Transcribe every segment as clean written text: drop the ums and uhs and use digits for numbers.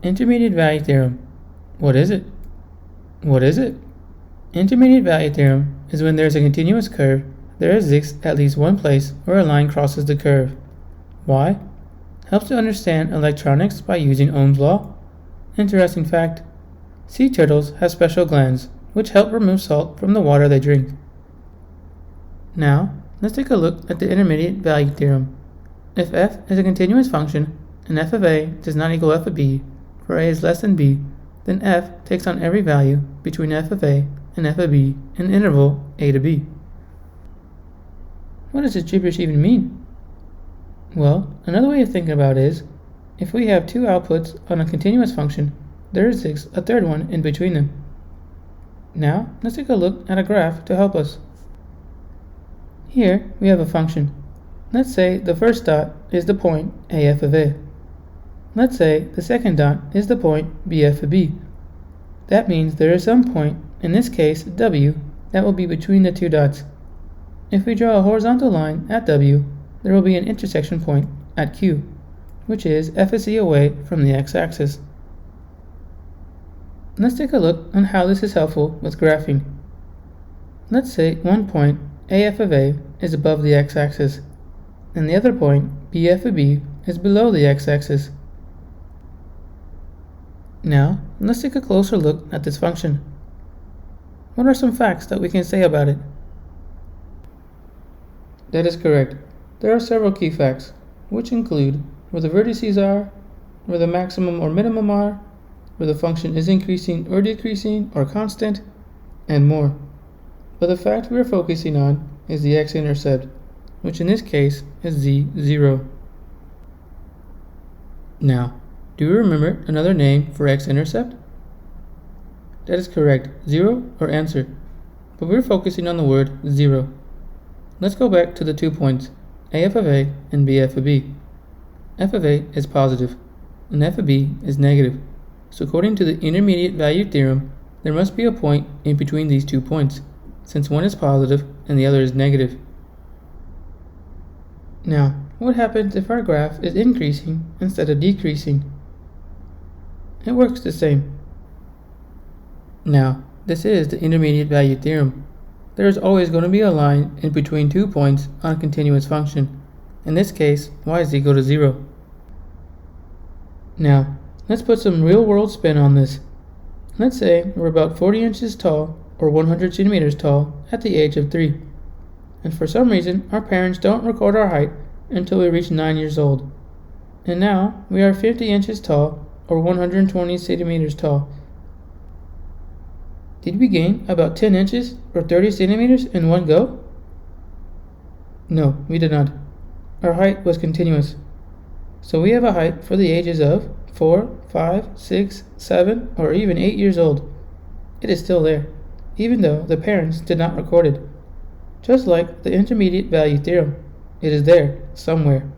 Intermediate value theorem. What is it? What is it? Intermediate value theorem is when there is a continuous curve, there exists at least one place where a line crosses the curve. Why? Helps to understand electronics by using Ohm's law. Interesting fact. Sea turtles have special glands which help remove salt from the water they drink. Now, let's take a look at the intermediate value theorem. If f is a continuous function and f of a does not equal f of b, for a is less than b, then f takes on every value between f of a and f of b in the interval a to b. What does this gibberish even mean? Well, another way of thinking about it is, if we have two outputs on a continuous function, there exists a third one in between them. Now, let's take a look at a graph to help us. Here, we have a function. Let's say the first dot is the point AF of A. Let's say the second dot is the point BF of B. That means there is some point, in this case W, that will be between the two dots. If we draw a horizontal line at W, there will be an intersection point at Q, which is F of C away from the x-axis. Let's take a look on how this is helpful with graphing. Let's say one point AF of A is above the x-axis, and the other point BF of B is below the x-axis. Now, let's take a closer look at this function. What are some facts that we can say about it? That is correct. There are several key facts, which include where the vertices are, where the maximum or minimum are, where the function is increasing or decreasing or constant, and more. But the fact we are focusing on is the x-intercept, which in this case is z0. Now, do you remember another name for x-intercept? That is correct, 0 or answer, but we're focusing on the word 0. Let's go back to the 2 points, AF of A and BF of B. F of A is positive, and F of B is negative, so according to the intermediate value theorem, there must be a point in between these 2 points, since one is positive and the other is negative. Now, what happens if our graph is increasing instead of decreasing? It works the same. Now, this is the intermediate value theorem. There is always going to be a line in between 2 points on a continuous function. In this case, y is equal to 0. Now, let's put some real-world spin on this. Let's say we're about 40 inches tall or 100 centimeters tall at the age of 3. And for some reason, our parents don't record our height until we reach 9 years old. And now, we are 50 inches tall or 120 centimeters tall. Did we gain about 10 inches or 30 centimeters in one go? No, we did not. Our height was continuous. So we have a height for the ages of 4, 5, 6, 7, or even 8 years old. It is still there, even though the parents did not record it. Just like the intermediate value theorem, it is there somewhere.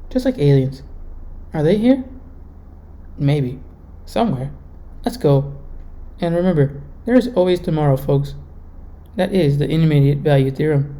Just like aliens. Are they here? Maybe. Somewhere. Let's go. And remember, there is always tomorrow, folks. That is the intermediate value theorem.